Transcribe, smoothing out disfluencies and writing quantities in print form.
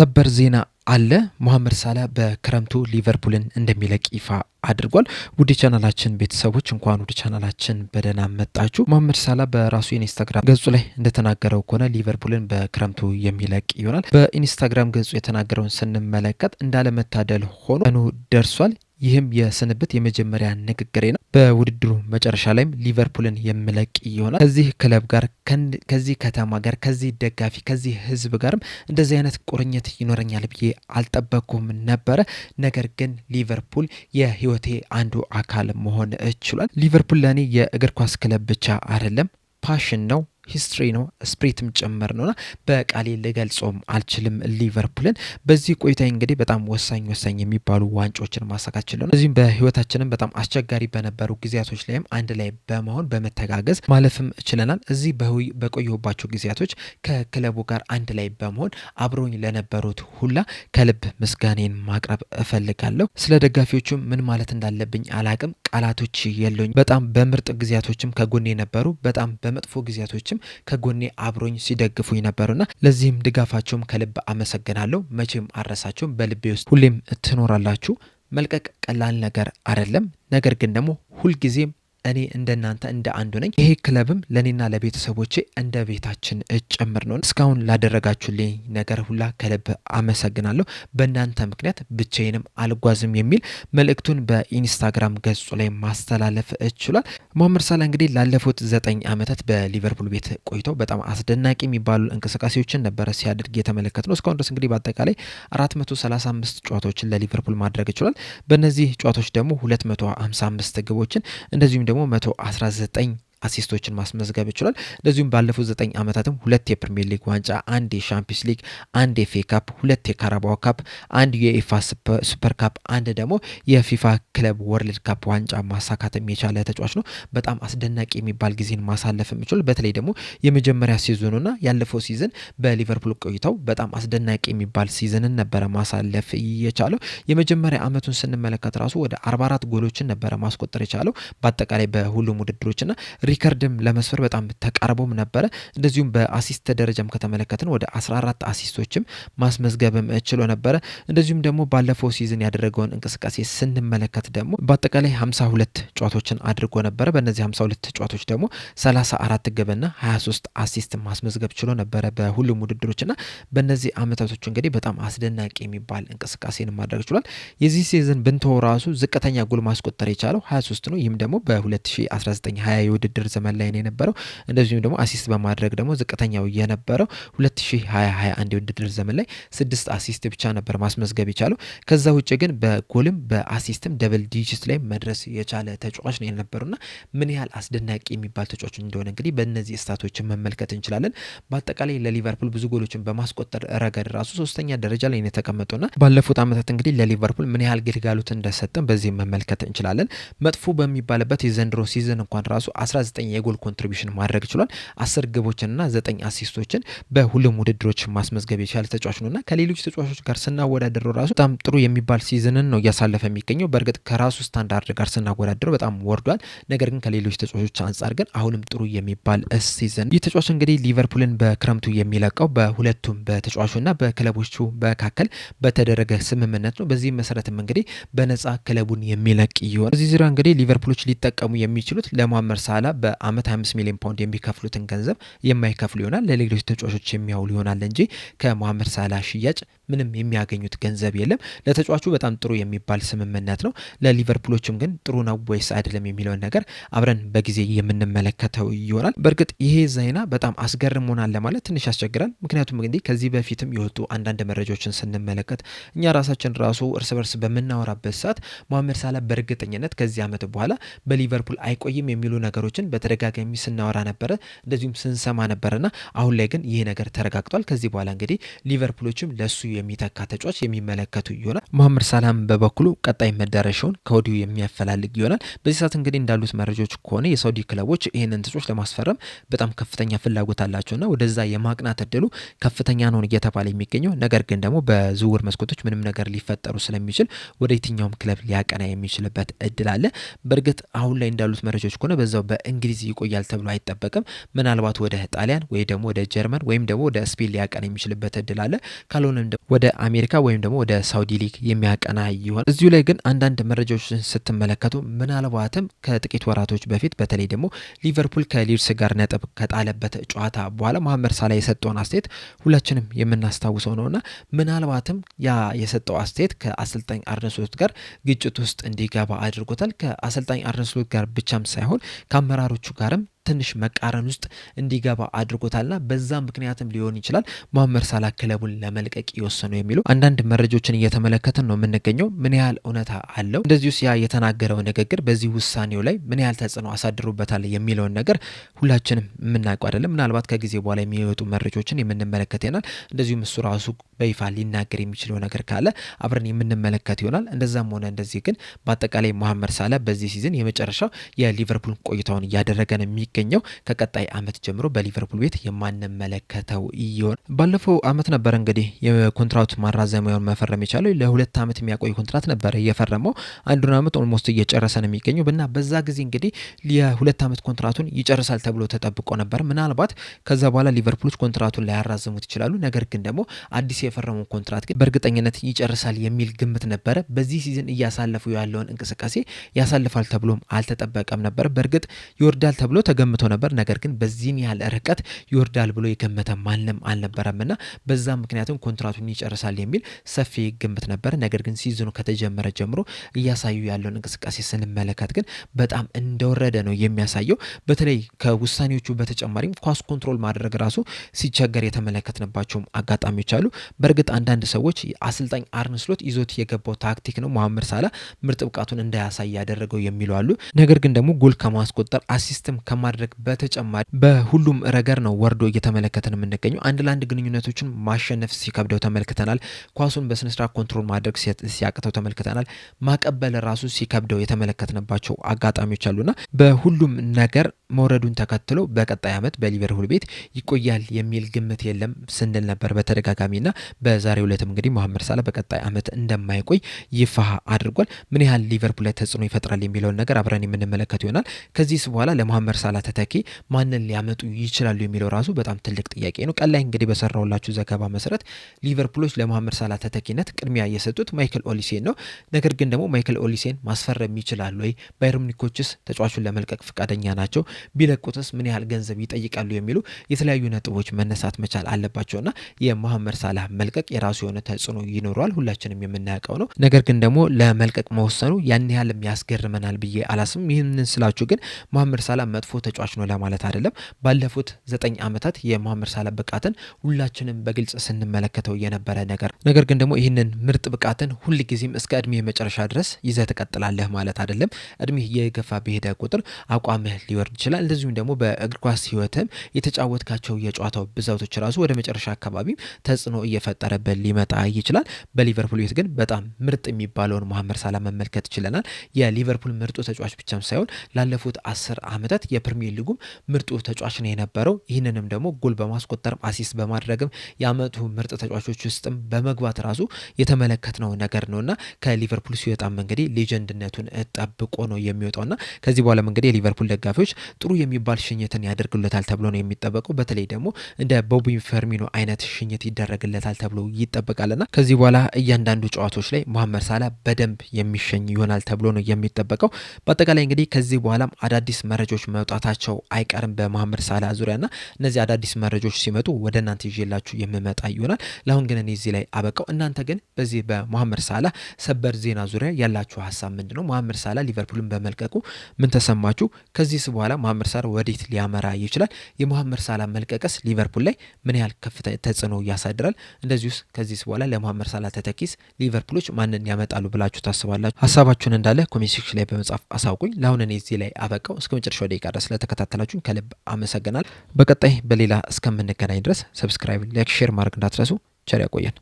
ሰበር ዜና አለ። መሐመድ ሳላህ በክረምቱ ሊቨርፑልን እንደሚለቅ ይፋ አድርጓል። ውድ ቻናላችን ቤተሰቦች እንኳን ወደ ቻናላችን በደህና መጣችሁ። መሐመድ ሳላህ በራሱ የኢንስታግራም ገጹ ላይ እንደተናገረው ከሆነ ሊቨርፑልን በክረምቱ የሚለቅ ይሆናል። በኢንስታግራም ገጹ የተናገረውን ስንመለከት እንዳለመታደል ሆኖ ቀኑ ደርሷል። ይህም የስንብት የመጀመሪያ ንግግሬ ነው። በውድድሩ መጨረሻ ላይም ሊቨርፑልን የምለቅ ይሆናል። ከዚህ ክለብ ጋር ከዚህ ከተማ ጋር ከዚህ ደጋፊ ከዚህ ሕዝብ ጋርም እንደዚህ አይነት ቁርኝት ይኖረኛል ብዬ አልጠበቅኩም ነበረ። ነገር ግን ሊቨርፑል የህይወቴ አንዱ አካል መሆን ችሏል። ሊቨርፑል ለእኔ የእግር ኳስ ክለብ ብቻ አይደለም፣ ፓሽን ነው፣ ሂስትሪ ነው፣ ስፕሪትም ጭምር ነውና በቃሌ ልገልጾም አልችልም ሊቨርፑልን። በዚህ ቆይታ እንግዲህ በጣም ወሳኝ የሚባሉ ዋንጫዎችን ማሳካት ችለናል። እዚህም በህይወታችንም በጣም አስቸጋሪ በነበሩ ጊዜያቶች ላይም አንድ ላይ በመሆን በመተጋገዝ ማለፍም ችለናል። እዚህ በቆየሁባቸው ጊዜያቶች ከክለቡ ጋር አንድ ላይ በመሆን አብሮኝ ለነበሩት ሁላ ከልብ ምስጋኔን ማቅረብ እፈልጋለሁ። ስለ ደጋፊዎቹም ምን ማለት እንዳለብኝ አላቅም፣ ቃላቶች የለኝ። በጣም በምርጥ ጊዜያቶችም ከጎኔ ነበሩ፣ በጣም በመጥፎ ጊዜያቶችም ከጎኔ አብሮኝ ሲደግፉኝ ነበሩና ለዚህም ድጋፋቸውም ከልብ አመሰግናለሁ። መቼም አረሳቸውም፣ በልቤ ውስጥ ሁሌም ትኖራላችሁ። መልቀቅ ቀላል ነገር አይደለም። ነገር ግን ደግሞ ሁልጊዜም እኔ እንደናንተ እንደ አንዱ ነኝ። ይሄ ክለብም ለኔና ለቤተሰቦቼ እንደ ቤታችን ጭምር ነው። እስካሁን ላደረጋችሁልኝ ነገር ሁላ ከልብ አመሰግናለሁ። በእናንተ ምክንያት ብቻዬንም አልጓዝም የሚል መልእክቱን በኢንስታግራም ገጹ ላይ ማስተላለፍ ችሏል። መሐመድ ሳላህ እንግዲህ ላለፉት 9 ዓመታት በሊቨርፑል ቤት ቆይተው በጣም አስደናቂ የሚባሉ እንቅስቃሴዎችን ነበረ ሲያደርግ የተመለከት ነው። እስካሁን ድረስ እንግዲህ በአጠቃላይ 435 ጨዋታዎችን ለሊቨርፑል ማድረግ ችሏል። በእነዚህ ጨዋታዎች ደግሞ 255 ግቦችን እንደዚሁም ደግሞ 119 አሲስቶችን ማስመዝገብ ይችላል። እንደዚሁም ባለፉት 9 ዓመታትም 2 የፕሪሚየር ሊግ ዋንጫ፣ 1 የሻምፒዮንስ ሊግ፣ 1 የኤፍኤ ካፕ፣ 2 የካራባኦ ካፕ፣ 1 የኢፋ ሱፐር ካፕ፣ 1 ደግሞ የፊፋ ክለብ ወርልድ ካፕ ዋንጫ ማሳካትም የቻለ ተጫዋች ነው። በጣም አስደናቂ የሚባል ጊዜን ማሳለፍ የሚችል በተለይ ደግሞ የመጀመሪያ ሲዝኑና ያለፈው ሲዝን በሊቨርፑል ቆይታው በጣም አስደናቂ የሚባል ሲዝንን ነበረ ማሳለፍ የቻለው። የመጀመሪያ ዓመቱን ስንመለከት ራሱ ወደ 44 ጎሎችን ነበረ ማስቆጠር የቻለው በአጠቃላይ በሁሉም ውድድሮችና ሪከርድም ለመስፈር በጣም ተቃርቦም ነበረ። እንደዚሁም በአሲስት ደረጃም ከተመለከትን ወደ 14 አሲስቶችም ማስመዝገብም ችሎ ነበረ። እንደዚሁም ደግሞ ባለፈው ሲዝን ያደረገውን እንቅስቃሴ ስንመለከት ደግሞ በአጠቃላይ 52 ጨዋታዎችን አድርጎ ነበረ። በእነዚህ 52 ጨዋታዎች ደግሞ 34 ግብና 23 አሲስት ማስመዝገብ ችሎ ነበረ በሁሉም ውድድሮችና በእነዚህ አመታቶች እንግዲህ በጣም አስደናቂ የሚባል እንቅስቃሴን ማድረግ ችሏል። የዚህ ሲዝን ብንተው ራሱ ዝቅተኛ ጎል ማስቆጠር የቻለው 23 ነው። ይህም ደግሞ በ2019/20 የውድድር ዘመን ላይ ነው የነበረው። እንደዚሁም ደግሞ አሲስት በማድረግ ደግሞ ዝቅተኛው የነበረው 2020/21 የውድድር ዘመን ላይ 6 አሲስት ብቻ ነበር ማስመዝገብ የቻለው። ከዛ ውጭ ግን በጎልም በአሲስትም ደብል ዲጂት ላይ መድረስ የቻለ ተጫዋች ነው የነበረውና ምን ያህል አስደናቂ የሚባል ተጫዋች እንደሆነ እንግዲህ በእነዚህ ስታቶችን መመልከት እንችላለን። በአጠቃላይ ለሊቨርፑል ብዙ ጎሎችን በማስቆጠር ረገድ ራሱ 3ኛ ደረጃ ላይ ነው የተቀመጠውና ባለፉት ዓመታት እንግዲህ ለሊቨርፑል ምን ያህል ግልጋሎት እንደሰጠን በዚህ መመልከት እንችላለን። መጥፎ በሚባልበት የዘንድሮ ሲዝን እንኳን ራሱ 19 የጎል ኮንትሪቢዩሽን ማድረግ ችሏል። 10 ግቦችንና 9 አሲስቶችን በሁሉም ውድድሮች ማስመዝገብ የቻለ ተጫዋች ነውና ከሌሎች ተጫዋቾች ጋር ስናወዳደረው ራሱ በጣም ጥሩ የሚባል ሲዝንን ነው እያሳለፈ የሚገኘው። በእርግጥ ከራሱ ስታንዳርድ ጋር ስናወዳደረው በጣም ወርዷል። ነገር ግን ከሌሎች ተጫዋቾች አንጻር ግን አሁንም ጥሩ የሚባል ሲዝን። ይህ ተጫዋች እንግዲህ ሊቨርፑልን በክረምቱ የሚለቀው በሁለቱም በተጫዋቹና በክለቦቹ መካከል በተደረገ ስምምነት ነው። በዚህ መሰረትም እንግዲህ በነፃ ክለቡን የሚለቅ ይሆናል። በዚህ ዙሪያ እንግዲህ ሊቨርፑሎች ሊጠቀሙ የሚችሉት ለመሐመድ ሳላህ በአመት 25 ሚሊዮን ፓውንድ የሚከፍሉትን ገንዘብ የማይከፍሉ ይሆናል። ለሌሎች ተጫዋቾች የሚያውሉ ይሆናል እንጂ ከመሐመድ ሳላህ ሽያጭ ምንም የሚያገኙት ገንዘብ የለም። ለተጫዋቹ በጣም ጥሩ የሚባል ስምምነት ነው። ለሊቨርፑሎችም ግን ጥሩ ነው ወይስ አይደለም የሚለውን ነገር አብረን በጊዜ የምንመለከተው ይሆናል። በእርግጥ ይሄ ዜና በጣም አስገርሞናል ለማለት ትንሽ ያስቸግራል። ምክንያቱም እንግዲህ ከዚህ በፊትም የወጡ አንዳንድ መረጃዎችን ስንመለከት እኛ ራሳችን ራሱ እርስ በርስ በምናወራበት ሰዓት መሐመድ ሳላህ በእርግጠኝነት ከዚህ ዓመት በኋላ በሊቨርፑል አይቆይም የሚሉ ነገሮችን በተደጋጋሚ ስናወራ ነበረ፣ እንደዚሁም ስንሰማ ነበርና አሁን ላይ ግን ይሄ ነገር ተረጋግጧል። ከዚህ በኋላ እንግዲህ ሊቨርፑሎችም ለሱ የሚተካ ተጫዋች የሚመለከቱ ይሆናል። መሐመድ ሳላህ በበኩሉ ቀጣይ መዳረሻውን ከወዲሁ የሚያፈላልግ ይሆናል። በዚህ ሰዓት እንግዲህ እንዳሉት መረጃዎች ከሆነ የሳውዲ ክለቦች ይህንን ተጫዋች ለማስፈረም በጣም ከፍተኛ ፍላጎት አላቸውና ወደዛ የማቅናት እድሉ ከፍተኛ ነው እየተባለ የሚገኘው። ነገር ግን ደግሞ በዝውውር መስኮቶች ምንም ነገር ሊፈጠሩ ስለሚችል ወደ የትኛውም ክለብ ሊያቀና የሚችልበት እድል አለ። በእርግጥ አሁን ላይ እንዳሉት መረጃዎች ከሆነ በዛው በእንግሊዝ ይቆያል ተብሎ አይጠበቅም። ምናልባት ወደ ጣሊያን ወይ ደግሞ ወደ ጀርመን ወይም ደግሞ ወደ ስፔን ሊያቀና የሚችልበት እድል አለ። ካልሆነም ወደ አሜሪካ ወይም ደግሞ ወደ ሳውዲ ሊግ የሚያቀና ይሆን። እዚሁ ላይ ግን አንዳንድ መረጃዎችን ስትመለከቱ ምናልባትም ከጥቂት ወራቶች በፊት በተለይ ደግሞ ሊቨርፑል ከሊድስ ጋር ነጥብ ከጣለበት ጨዋታ በኋላ መሐመድ ሳላ የሰጠውን አስተያየት ሁላችንም የምናስታውሰው ነውና ምናልባትም ያ የሰጠው አስተያየት ከአሰልጣኝ አርነ ስሎት ጋር ግጭት ውስጥ እንዲገባ አድርጎታል። ከአሰልጣኝ አርነ ስሎት ጋር ብቻም ሳይሆን ከአመራሮቹ ጋርም ትንሽ መቃረን ውስጥ እንዲገባ አድርጎታልና በዛ ምክንያትም ሊሆን ይችላል መሐመድ ሳላ ክለቡን ለመልቀቅ የወሰነው የሚሉ አንዳንድ መረጃዎችን እየተመለከትን ነው የምንገኘው። ምን ያህል እውነታ አለው፣ እንደዚሁ ያ የተናገረው ንግግር በዚህ ውሳኔው ላይ ምን ያህል ተጽዕኖ አሳድሮበታል የሚለውን ነገር ሁላችንም የምናውቀው አይደለም። ምናልባት ከጊዜ በኋላ የሚወጡ መረጃዎችን የምንመለከት ይሆናል። እንደዚሁም እሱ ራሱ በይፋ ሊናገር የሚችለው ነገር ካለ አብረን የምንመለከት ይሆናል። እንደዛም ሆነ እንደዚህ ግን በአጠቃላይ መሐመድ ሳላ በዚህ ሲዝን የመጨረሻው የሊቨርፑል ቆይታውን እያደረገ ነው የሚገኘው። ከቀጣይ አመት ጀምሮ በሊቨርፑል ቤት የማንመለከተው ይሆን። ባለፈው አመት ነበር እንግዲህ የኮንትራቱ ማራዘሚያውን መፈረም የቻለው። ለ2 አመት የሚያቆይ ኮንትራት ነበር እየፈረመው። አንዱን አመት ኦልሞስት እየጨረሰ ነው የሚገኘው እና በዛ ጊዜ እንግዲህ የ2 አመት ኮንትራቱን ይጨርሳል ተብሎ ተጠብቆ ነበር። ምናልባት ከዛ በኋላ ሊቨርፑሎች ኮንትራቱን ላያራዝሙት ይችላሉ። ነገር ግን ደግሞ አዲስ የፈረመው ኮንትራት ግን በእርግጠኝነት ይጨርሳል የሚል ግምት ነበረ። በዚህ ሲዝን እያሳለፉ ያለውን እንቅስቃሴ ያሳልፋል ተብሎም አልተጠበቀም ነበር። በእርግጥ ይወርዳል ተብሎ ተገምቶ ነበር። ነገር ግን በዚህን ያህል ርቀት ይወርዳል ብሎ የገመተ ማንም አልነበረምና በዛ ምክንያቱም ኮንትራቱን ይጨርሳል የሚል ሰፊ ግምት ነበር። ነገር ግን ሲዝኑ ከተጀመረ ጀምሮ እያሳዩ ያለውን እንቅስቃሴ ስንመለከት ግን በጣም እንደወረደ ነው የሚያሳየው። በተለይ ከውሳኔዎቹ በተጨማሪም ኳስ ኮንትሮል ማድረግ ራሱ ሲቸገር የተመለከትንባቸውም አጋጣሚዎች አሉ። በእርግጥ አንዳንድ ሰዎች አሰልጣኝ አርነ ስሎት ይዞት የገባው ታክቲክ ነው መሐመድ ሳላ ምርጥ ብቃቱን እንዳያሳይ ያደረገው የሚሉ አሉ። ነገር ግን ደግሞ ጎል ከማስቆጠር አሲስትም ከማድረግ በተጨማሪ በሁሉም ረገር ነው ወርዶ እየተመለከተን የምንገኘው። አንድ ለአንድ ግንኙነቶችን ማሸነፍ ሲከብደው ተመልክተናል። ኳሱን በስነስርዓት ኮንትሮል ማድረግ ሲያቅተው ተመልክተናል። ማቀበል ራሱ ሲከብደው የተመለከትንባቸው አጋጣሚዎች አሉና በሁሉም ነገር መውረዱን ተከትሎ በቀጣይ አመት በሊቨርፑል ቤት ይቆያል የሚል ግምት የለም ስንል ነበር በተደጋጋሚና በዛሬው ዕለትም እንግዲህ መሐመድ ሳላ በቀጣይ አመት እንደማይቆይ ይፋ አድርጓል። ምን ያህል ሊቨርፑል ላይ ተጽዕኖ ይፈጥራል የሚለውን ነገር አብረን የምንመለከት ይሆናል። ከዚህ በኋላ ለመሐመድ ሳላ ተተኪ ማንን ሊያመጡ ይችላሉ የሚለው ራሱ በጣም ትልቅ ጥያቄ ነው። ቀን ላይ እንግዲህ በሰራውላችሁ ዘገባ መሰረት ሊቨርፑሎች ለመሐመድ ሳላ ተተኪነት ቅድሚያ የሰጡት ማይክል ኦሊሴን ነው። ነገር ግን ደግሞ ማይክል ኦሊሴን ማስፈረም ይችላሉ ወይ? ባየር ሙኒኮችስ ተጫዋቹን ለመልቀቅ ፈቃደኛ ናቸው? ቢለቁትስ ምን ያህል ገንዘብ ይጠይቃሉ? የሚሉ የተለያዩ ነጥቦች መነሳት መቻል አለባቸውና የመሐመድ ሳላ መልቀቅ የራሱ የሆነ ተጽዕኖ ይኖረዋል። ሁላችንም የምናውቀው ነው። ነገር ግን ደግሞ ለመልቀቅ መወሰኑ ያን ያህል ያስገርመናል ብዬ አላስብም። ይህንን ስላችሁ ግን መሐመድ ሳላ መጥፎ ተጫዋች ነው ለማለት አይደለም። ባለፉት 9 አመታት የመሐመድ ሳላ ብቃትን ሁላችንም በግልጽ ስንመለከተው የነበረ ነገር ግን ደግሞ ይህንን ምርጥ ብቃትን ሁልጊዜም እስከ እድሜ መጨረሻ ድረስ ይዘህ ትቀጥላለህ ማለት አይደለም። እድሜ የገፋ በሄደ ቁጥር አቋምህ ሊወርድ ይችላል። እንደዚሁም ደግሞ በእግር ኳስ ህይወትም የተጫወትካቸው የጨዋታው ብዛቶች ራሱ ወደ መጨረሻ አካባቢ ተጽዕኖ እየፈጠረበት ሊመጣ ይችላል። በሊቨርፑል ቤት ግን በጣም ምርጥ የሚባለውን መሐመድ ሳላ መመልከት ችለናል። የሊቨርፑል ምርጡ ተጫዋች ብቻም ሳይሆን ላለፉት 10 አመታት የፕሪሚየር ሊጉም ምርጡ ተጫዋች ነው የነበረው። ይህንንም ደግሞ ጎል በማስቆጠርም አሲስት በማድረግም የአመቱ ምርጥ ተጫዋቾች ውስጥም በመግባት ራሱ የተመለከትነው ነገር ነውና ከሊቨርፑል ሲወጣም እንግዲህ ሌጀንድነቱን ጠብቆ ነው የሚወጣውና ከዚህ በኋላም እንግዲህ የሊቨርፑል ደጋፊዎች ጥሩ የሚባል ሽኝትን ያደርጉለታል ተብሎ ነው የሚጠበቀው። በተለይ ደግሞ እንደ ቦቢ ፈርሚኖ አይነት ሽኝት ይደረግለታል ተብሎ ይጠበቃልና ከዚህ በኋላ እያንዳንዱ ጨዋታዎች ላይ መሐመድ ሳላ በደንብ የሚሸኝ ይሆናል ተብሎ ነው የሚጠበቀው። በአጠቃላይ እንግዲህ ከዚህ በኋላም አዳዲስ መረጃዎች መውጣታቸው አይቀርም በመሐመድ ሳላ ዙሪያና እነዚህ አዳዲስ መረጃዎች ሲመጡ ወደ እናንተ ይዤላችሁ የምመጣ ይሆናል። ለአሁን ግን እኔ እዚህ ላይ አበቃው። እናንተ ግን በዚህ በመሐመድ ሳላ ሰበር ዜና ዙሪያ ያላችሁ ሀሳብ ምንድነው? መሐመድ ሳላ ሊቨርፑልን በመልቀቁ ምን ተሰማችሁ? ከዚህ በኋላ መሐመድ ሳላ ወዴት ሊያመራ ይችላል? የመሐመድ ሳላ መልቀቅስ ሊቨርፑል ላይ ምን ያህል ከፍተኛ ተጽዕኖ ያሳድራል? እንደዚሁስ ከዚህ በኋላ ለመሐመድ ሳላ ተተኪስ ሊቨርፑሎች ማንን ያመጣሉ ብላችሁ ታስባላችሁ? ሀሳባችሁን እንዳለ ኮሜንት ሴክሽን ላይ በመጻፍ አሳውቁኝ። ለአሁን እኔ እዚህ ላይ አበቃው። እስከ መጨረሻው ደቂቃ ድረስ ስለተከታተላችሁኝ ከልብ አመሰግናል። በቀጣይ በሌላ እስከምንገናኝ ድረስ ሰብስክራይብ፣ ላይክ፣ ሼር ማድረግ እንዳትረሱ። ቸር ያቆየን።